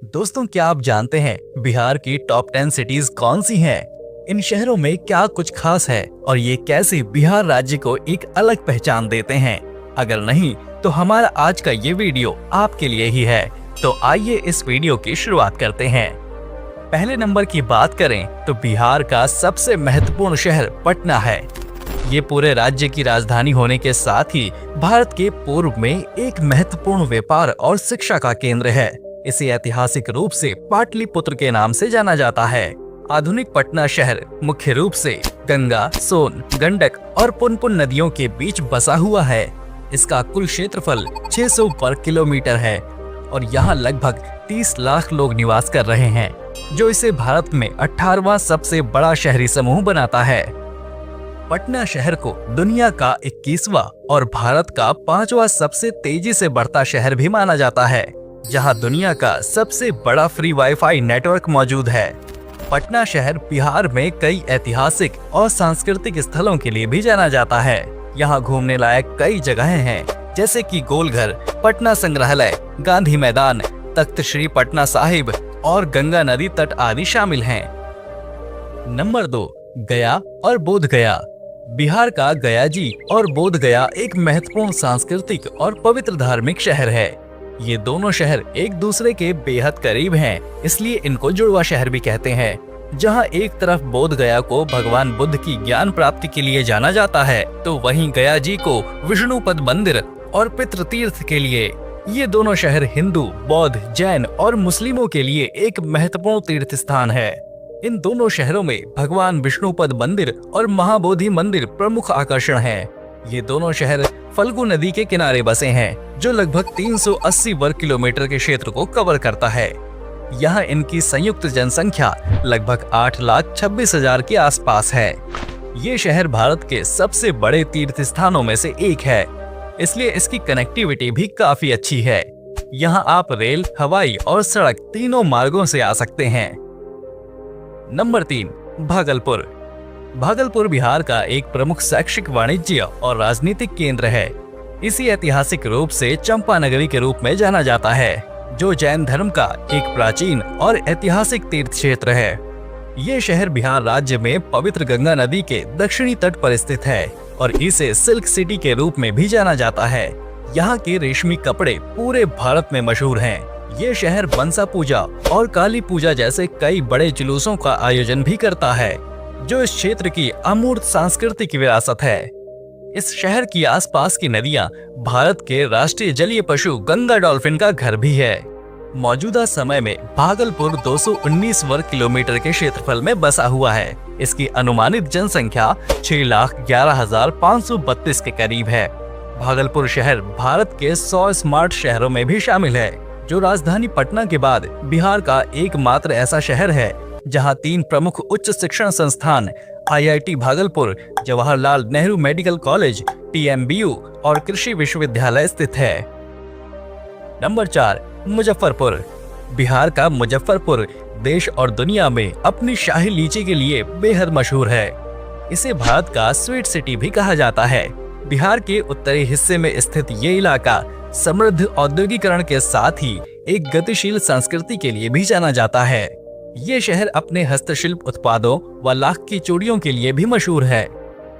दोस्तों, क्या आप जानते हैं बिहार की टॉप 10 सिटीज कौन सी हैं? इन शहरों में क्या कुछ खास है और ये कैसे बिहार राज्य को एक अलग पहचान देते हैं? अगर नहीं तो हमारा आज का ये वीडियो आपके लिए ही है। तो आइए इस वीडियो की शुरुआत करते हैं। पहले नंबर की बात करें तो बिहार का सबसे महत्वपूर्ण शहर पटना है। ये पूरे राज्य की राजधानी होने के साथ ही भारत के पूर्व में एक महत्वपूर्ण व्यापार और शिक्षा का केंद्र है। इसे ऐतिहासिक रूप से पाटलिपुत्र के नाम से जाना जाता है। आधुनिक पटना शहर मुख्य रूप से गंगा, सोन, गंडक और पुनपुन नदियों के बीच बसा हुआ है। इसका कुल क्षेत्रफल 600 वर्ग किलोमीटर है और यहाँ लगभग 30 लाख लोग निवास कर रहे हैं, जो इसे भारत में 18वां सबसे बड़ा शहरी समूह बनाता है। पटना शहर को दुनिया का 21वां और भारत का 5वां सबसे तेजी से बढ़ता शहर भी माना जाता है, जहां दुनिया का सबसे बड़ा फ्री वाईफाई नेटवर्क मौजूद है। पटना शहर बिहार में कई ऐतिहासिक और सांस्कृतिक स्थलों के लिए भी जाना जाता है। यहाँ घूमने लायक कई जगहें हैं, जैसे कि गोलघर, पटना संग्रहालय, गांधी मैदान, तख्त श्री पटना साहिब और गंगा नदी तट आदि शामिल हैं। नंबर 2, गया और बोध गया। बिहार का गया जी और बोध गया एक महत्वपूर्ण सांस्कृतिक और पवित्र धार्मिक शहर है। ये दोनों शहर एक दूसरे के बेहद करीब हैं, इसलिए इनको जुड़वा शहर भी कहते हैं। जहां एक तरफ बोध गया को भगवान बुद्ध की ज्ञान प्राप्ति के लिए जाना जाता है, तो वहीं गया जी को विष्णुपद मंदिर और पितृ तीर्थ के लिए। ये दोनों शहर हिंदू, बौद्ध, जैन और मुस्लिमों के लिए एक महत्वपूर्ण तीर्थ स्थान है। इन दोनों शहरों में भगवान विष्णुपद मंदिर और महाबोधि मंदिर प्रमुख आकर्षण हैं। ये दोनों शहर फल्गु नदी के किनारे बसे हैं, जो लगभग 380 वर्ग किलोमीटर के क्षेत्र को कवर करता है। यहाँ इनकी संयुक्त जनसंख्या लगभग 8,26,000 के आसपास है। ये शहर भारत के सबसे बड़े तीर्थ स्थानों में से एक है, इसलिए इसकी कनेक्टिविटी भी काफी अच्छी है। यहाँ आप रेल, हवाई और सड़क तीनों मार्गों से आ सकते हैं। नंबर 3, भागलपुर। भागलपुर बिहार का एक प्रमुख शैक्षिक, वाणिज्य और राजनीतिक केंद्र है। इसी ऐतिहासिक रूप से चंपा नगरी के रूप में जाना जाता है, जो जैन धर्म का एक प्राचीन और ऐतिहासिक तीर्थ क्षेत्र है। ये शहर बिहार राज्य में पवित्र गंगा नदी के दक्षिणी तट पर स्थित है और इसे सिल्क सिटी के रूप में भी जाना जाता है। यहाँ के रेशमी कपड़े पूरे भारत में मशहूर हैं। ये शहर बंसा पूजा और काली पूजा जैसे कई बड़े जुलूसों का आयोजन भी करता है, जो इस क्षेत्र की अमूर्त सांस्कृतिक विरासत है। इस शहर की आसपास की नदियां भारत के राष्ट्रीय जलीय पशु गंगा डॉल्फिन का घर भी है। मौजूदा समय में भागलपुर 219 वर्ग किलोमीटर के क्षेत्रफल में बसा हुआ है। इसकी अनुमानित जनसंख्या 6,11,532 के करीब है। भागलपुर शहर भारत के 100 स्मार्ट शहरों में भी शामिल है, जो राजधानी पटना के बाद बिहार का एकमात्र ऐसा शहर है जहां 3 प्रमुख उच्च शिक्षण संस्थान IIT Bhagalpur, Jawaharlal Nehru medical college TMBU और कृषि विश्वविद्यालय स्थित है। नंबर 4, मुजफ्फरपुर। बिहार का मुजफ्फरपुर देश और दुनिया में अपनी शाही लीची के लिए बेहद मशहूर है। इसे भारत का स्वीट सिटी भी कहा जाता है। बिहार के उत्तरी हिस्से में स्थित ये इलाका समृद्ध औद्योगिकरण के साथ ही एक गतिशील संस्कृति के लिए भी जाना जाता है। ये शहर अपने हस्तशिल्प उत्पादों व लाख की चूड़ियों के लिए भी मशहूर है।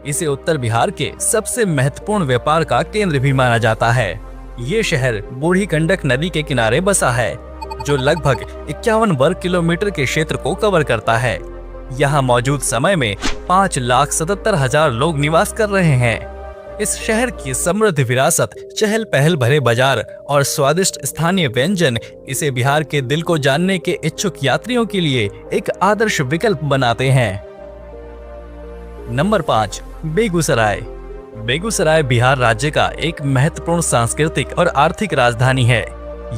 इसे उत्तर बिहार के सबसे महत्वपूर्ण व्यापार का केंद्र भी माना जाता है। ये शहर बूढ़ी गंडक नदी के किनारे बसा है, जो लगभग 51 वर्ग किलोमीटर के क्षेत्र को कवर करता है। यहाँ मौजूद समय में 5,77,000 लोग निवास कर रहे हैं। इस शहर की समृद्ध विरासत, चहल पहल भरे बाजार और स्वादिष्ट स्थानीय व्यंजन इसे बिहार के दिल को जानने के इच्छुक यात्रियों के लिए एक आदर्श विकल्प बनाते हैं। नंबर 5, बेगूसराय। बेगूसराय बिहार राज्य का एक महत्वपूर्ण सांस्कृतिक और आर्थिक राजधानी है।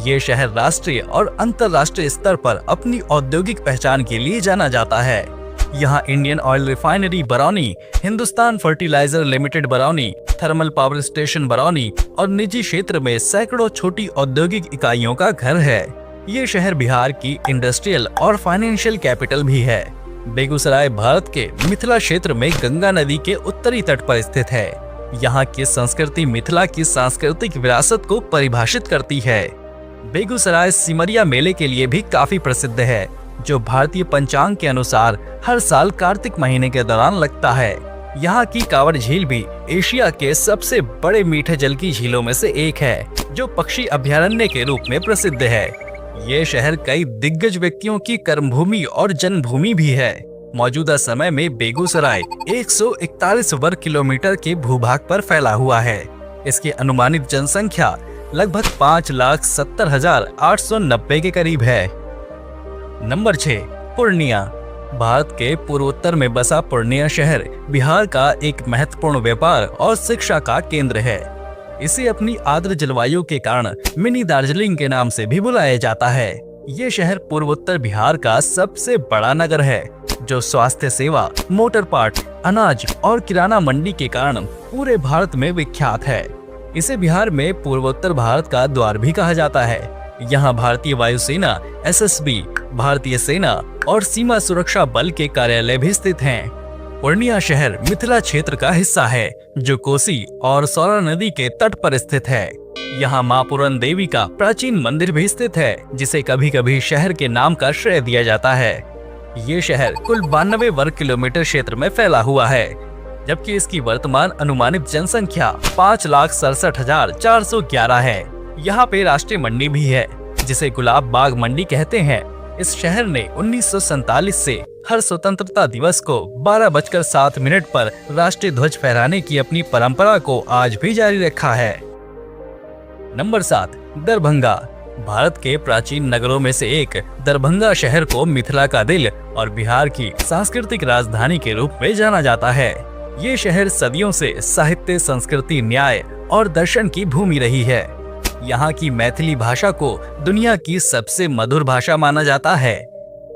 ये शहर राष्ट्रीय और अंतर्राष्ट्रीय स्तर पर अपनी औद्योगिक पहचान के लिए जाना जाता है। यहाँ Indian oil refinery Barauni, Hindustan fertilizer limited Barauni, thermal power station Barauni और निजी क्षेत्र में सैकड़ों छोटी औद्योगिक इकाइयों का घर है। ये शहर बिहार की इंडस्ट्रियल और फाइनेंशियल कैपिटल भी है। बेगूसराय भारत के मिथिला क्षेत्र में गंगा नदी के उत्तरी तट पर स्थित है। यहाँ की संस्कृति मिथिला की सांस्कृतिक विरासत को परिभाषित करती है। बेगूसराय सिमरिया मेले के लिए भी काफी प्रसिद्ध है, जो भारतीय पंचांग के अनुसार हर साल कार्तिक महीने के दौरान लगता है। यहाँ की कांवड़ झील भी एशिया के सबसे बड़े मीठे जल की झीलों में से एक है, जो पक्षी अभयारण्य के रूप में प्रसिद्ध है। ये शहर कई दिग्गज व्यक्तियों की कर्मभूमि और जन्मभूमि भी है। मौजूदा समय में बेगूसराय 141 वर्ग किलोमीटर के भूभाग पर फैला हुआ है। इसकी अनुमानित जनसंख्या लगभग 5,70,890 के करीब है। नंबर 6, पूर्णिया। भारत के पूर्वोत्तर में बसा पूर्णिया शहर बिहार का एक महत्वपूर्ण व्यापार और शिक्षा का केंद्र है। इसे अपनी आर्द्र जलवायु के कारण मिनी दार्जिलिंग के नाम से भी बुलाया जाता है। ये शहर पूर्वोत्तर बिहार का सबसे बड़ा नगर है, जो स्वास्थ्य सेवा, मोटर पार्ट, अनाज और किराना मंडी के कारण पूरे भारत में विख्यात है। इसे बिहार में पूर्वोत्तर भारत का द्वार भी कहा जाता है। यहाँ भारतीय वायुसेना, SSB, भारतीय सेना और सीमा सुरक्षा बल के कार्यालय भी स्थित हैं। पूर्णिया शहर मिथिला क्षेत्र का हिस्सा है, जो कोसी और सौरा नदी के तट पर स्थित है। यहाँ मां पूरन देवी का प्राचीन मंदिर भी स्थित है, जिसे कभी कभी शहर के नाम का श्रेय दिया जाता है। ये शहर कुल 92 वर्ग किलोमीटर क्षेत्र में फैला हुआ है, जबकि इसकी वर्तमान अनुमानित जनसंख्या 5,67,411 है। यहाँ पे राष्ट्रीय मंडी भी है, जिसे गुलाब बाग मंडी कहते हैं। इस शहर ने 1947 से हर स्वतंत्रता दिवस को 12:07 पर राष्ट्रीय ध्वज फहराने की अपनी परंपरा को आज भी जारी रखा है। नंबर 7, दरभंगा। भारत के प्राचीन नगरों में से एक दरभंगा शहर को मिथिला का दिल और बिहार की सांस्कृतिक राजधानी के रूप में जाना जाता है। ये शहर सदियों से साहित्य, संस्कृति, न्याय और दर्शन की भूमि रही है। यहाँ की मैथिली भाषा को दुनिया की सबसे मधुर भाषा माना जाता है।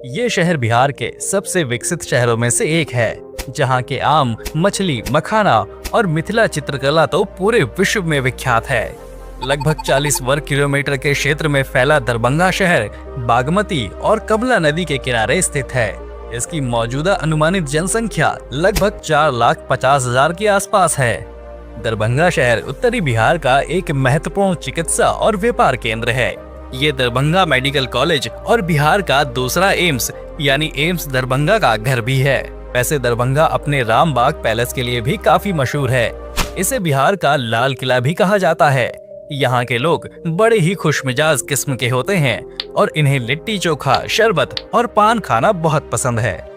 ये शहर बिहार के सबसे विकसित शहरों में से एक है, जहाँ के आम, मछली, मखाना और मिथिला चित्रकला तो पूरे विश्व में विख्यात है। लगभग 40 वर्ग किलोमीटर के क्षेत्र में फैला दरभंगा शहर बागमती और कमला नदी के किनारे स्थित है। इसकी मौजूदा अनुमानित जनसंख्या लगभग 4,50,000 के आसपास है। दरभंगा शहर उत्तरी बिहार का एक महत्वपूर्ण चिकित्सा और व्यापार केंद्र है। ये दरभंगा मेडिकल कॉलेज और बिहार का दूसरा एम्स यानी एम्स दरभंगा का घर भी है। वैसे दरभंगा अपने रामबाग पैलेस के लिए भी काफी मशहूर है। इसे बिहार का लाल किला भी कहा जाता है। यहाँ के लोग बड़े ही खुशमिजाज किस्म के होते हैं और इन्हें लिट्टी चोखा, शरबत और पान खाना बहुत पसंद है।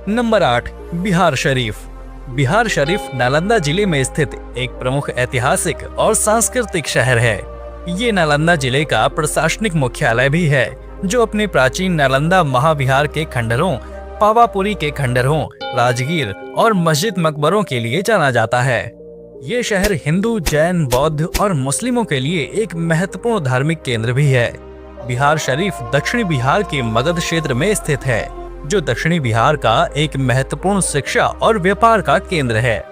नंबर 8, बिहार शरीफ। बिहार शरीफ नालंदा जिले में स्थित एक प्रमुख ऐतिहासिक और सांस्कृतिक शहर है। ये नालंदा जिले का प्रशासनिक मुख्यालय भी है, जो अपने प्राचीन नालंदा महाविहार के खंडरों, पावापुरी के खंडरों, राजगीर और मस्जिद मकबरों के लिए जाना जाता है। ये शहर हिंदू, जैन, बौद्ध और मुस्लिमों के लिए एक महत्वपूर्ण धार्मिक केंद्र भी है। बिहार शरीफ दक्षिणी बिहार के मगध क्षेत्र में स्थित है, जो दक्षिणी बिहार का एक महत्वपूर्ण शिक्षा और व्यापार का केंद्र है।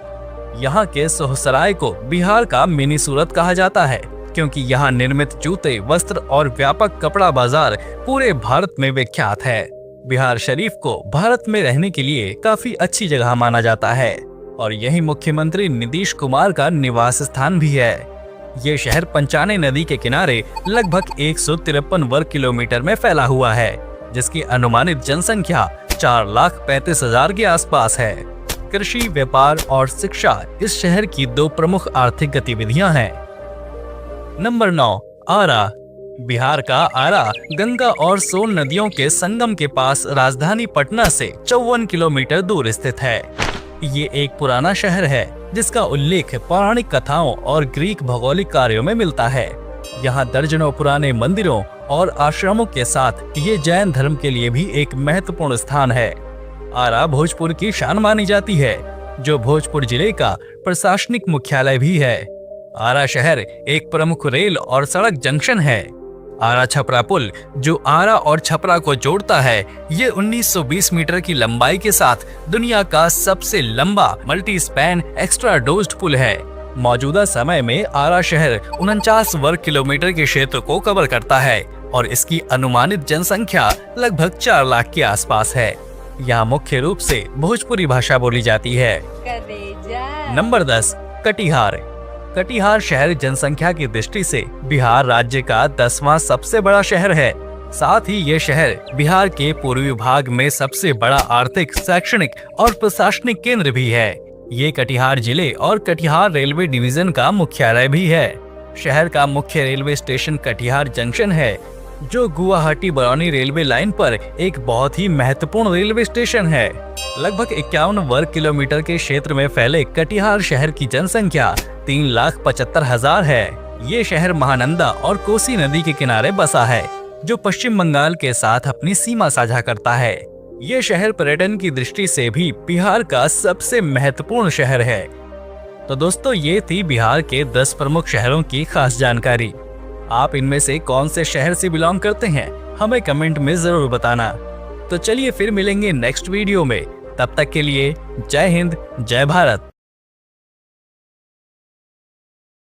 यहाँ के सोहसराय को बिहार का मिनी सूरत कहा जाता है, क्योंकि यहाँ निर्मित जूते, वस्त्र और व्यापक कपड़ा बाजार पूरे भारत में विख्यात है। बिहार शरीफ को भारत में रहने के लिए काफी अच्छी जगह माना जाता है और यही मुख्यमंत्री नीतीश कुमार का निवास स्थान भी है। ये शहर पंचाने नदी के किनारे लगभग 153 वर्ग किलोमीटर में फैला हुआ है, जिसकी अनुमानित जनसंख्या 4,35,000 के आसपास है। कृषि, व्यापार और शिक्षा इस शहर की 2 प्रमुख आर्थिक गतिविधियां हैं। नंबर 9, आरा। बिहार का आरा गंगा और सोन नदियों के संगम के पास राजधानी पटना से 54 किलोमीटर दूर स्थित है। ये एक पुराना शहर है, जिसका उल्लेख पौराणिक कथाओं और ग्रीक भौगोलिक कार्यों में मिलता है। यहाँ दर्जनों पुराने मंदिरों और आश्रमों के साथ ये जैन धर्म के लिए भी एक महत्वपूर्ण स्थान है। आरा भोजपुर की शान मानी जाती है, जो भोजपुर जिले का प्रशासनिक मुख्यालय भी है। आरा शहर एक प्रमुख रेल और सड़क जंक्शन है। आरा छपरा पुल, जो आरा और छपरा को जोड़ता है, ये 1920 मीटर की लंबाई के साथ दुनिया का सबसे लंबा मल्टी स्पैन एक्स्ट्रा डोज्ड पुल है। मौजूदा समय में आरा शहर 49 वर्ग किलोमीटर के क्षेत्र को कवर करता है और इसकी अनुमानित जनसंख्या लगभग 4 लाख के आसपास है। यहाँ मुख्य रूप से भोजपुरी भाषा बोली जाती है। नंबर 10, कटिहार। कटिहार शहर जनसंख्या की दृष्टि से बिहार राज्य का 10वां सबसे बड़ा शहर है। साथ ही ये शहर बिहार के पूर्वी भाग में सबसे बड़ा आर्थिक, शैक्षणिक और प्रशासनिक केंद्र भी है। ये कटिहार जिले और कटिहार रेलवे डिवीजन का मुख्यालय भी है। शहर का मुख्य रेलवे स्टेशन कटिहार जंक्शन है, जो गुवाहाटी बरौनी रेलवे लाइन पर एक बहुत ही महत्वपूर्ण रेलवे स्टेशन है। लगभग 51 वर्ग किलोमीटर के क्षेत्र में फैले कटिहार शहर की जनसंख्या 3,75,000 है। ये शहर महानंदा और कोसी नदी के किनारे बसा है, जो पश्चिम बंगाल के साथ अपनी सीमा साझा करता है। ये शहर पर्यटन की दृष्टि से भी बिहार का सबसे महत्वपूर्ण शहर है। तो दोस्तों, ये थी बिहार के 10 प्रमुख शहरों की खास जानकारी। आप इनमें से कौन से शहर से बिलोंग करते हैं, हमें कमेंट में जरूर बताना। तो चलिए फिर मिलेंगे नेक्स्ट वीडियो में। तब तक के लिए जय हिंद, जय भारत।